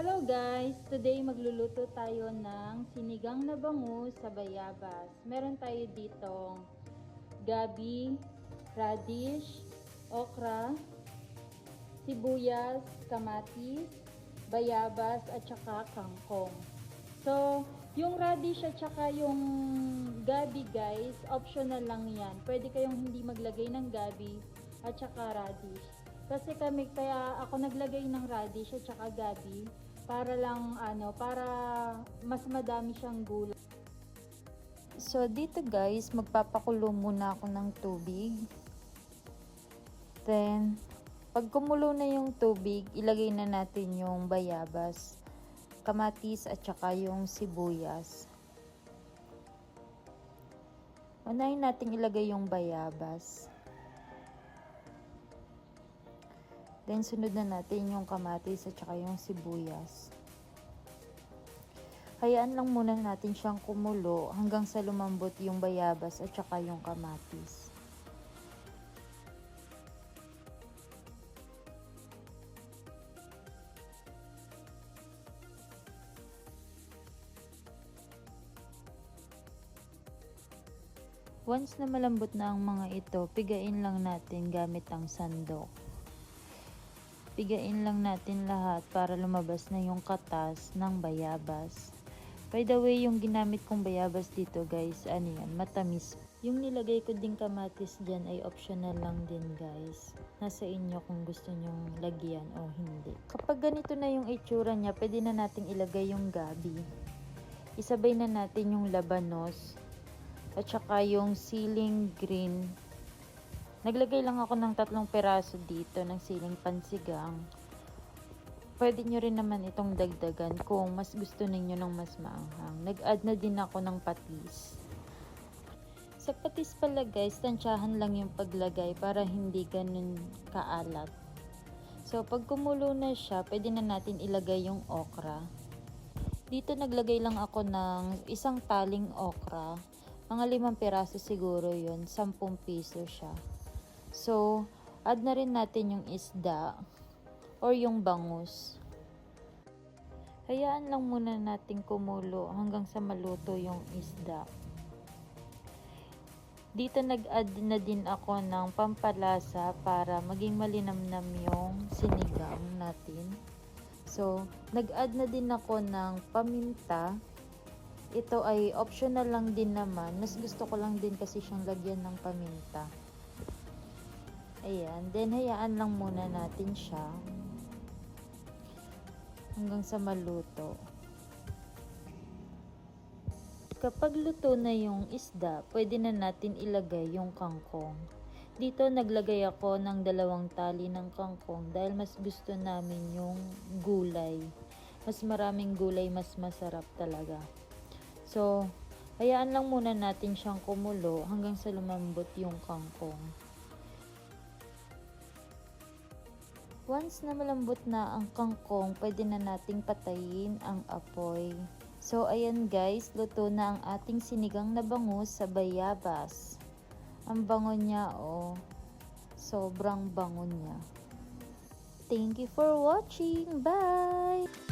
Hello guys! Today magluluto tayo ng sinigang na bangus sa bayabas. Meron tayo ditong gabi, radish, okra, sibuyas, kamatis, bayabas at saka kangkong. So, yung radish at saka yung gabi guys, optional lang yan. Pwede kayong hindi maglagay ng gabi at saka radish. Kasi kaya ako naglagay ng radish at saka gabi para lang para mas madami siyang gulay. So dito guys, magpapakulo muna ako ng tubig. Then pag kumulo na yung tubig, ilagay na natin yung bayabas, kamatis at saka yung sibuyas. Unahin natin ilagay yung bayabas. Then sunod na natin yung kamatis at saka yung sibuyas. Hayaan lang muna natin siyang kumulo hanggang sa lumambot yung bayabas at saka yung kamatis. Once na malambot na ang mga ito, pigain lang natin gamit ang sandok. Pigain lang natin lahat para lumabas na yung katas ng bayabas. By the way, yung ginamit kong bayabas dito guys, matamis. Yung nilagay ko ding kamatis dyan ay optional lang din guys. Nasa inyo kung gusto nyong lagyan o hindi. Kapag ganito na yung itsura niya, pwede na nating ilagay yung gabi. Isabay na natin yung labanos at saka yung siling green. Naglagay lang ako ng 3 peraso dito ng siling pansigang. Pwede nyo rin naman itong dagdagan kung mas gusto ninyo ng mas maanghang. Nag-add na din ako ng patis. Sa patis pala guys, tansyahan lang yung paglagay para hindi ganun kaalat. So pag kumulo na siya, pwede na natin ilagay yung okra. Dito naglagay lang ako ng 1 taling okra. Mga 5 peraso siguro yun, 10 piso siya. So, add na rin natin yung isda or yung bangus. Hayaan lang muna natin kumulo hanggang sa maluto yung isda. Dito nag-add na din ako ng pampalasa para maging malinamnam yung sinigang natin. So, nag-add na din ako ng paminta. Ito ay optional lang din naman. Mas gusto ko lang din kasi siyang lagyan ng paminta. Ayan. Then, hayaan lang muna natin siya hanggang sa maluto. Kapag luto na yung isda, pwede na natin ilagay yung kangkong. Dito, naglagay ako ng 2 tali ng kangkong dahil mas gusto namin yung gulay. Mas maraming gulay, mas masarap talaga. So, hayaan lang muna natin siyang kumulo hanggang sa lumambot yung kangkong. Once na malambot na ang kangkong, pwede na nating patayin ang apoy. So, ayan guys, luto na ang ating sinigang na bangus sa bayabas. Ang bango niya, oh. Sobrang bango niya. Thank you for watching. Bye!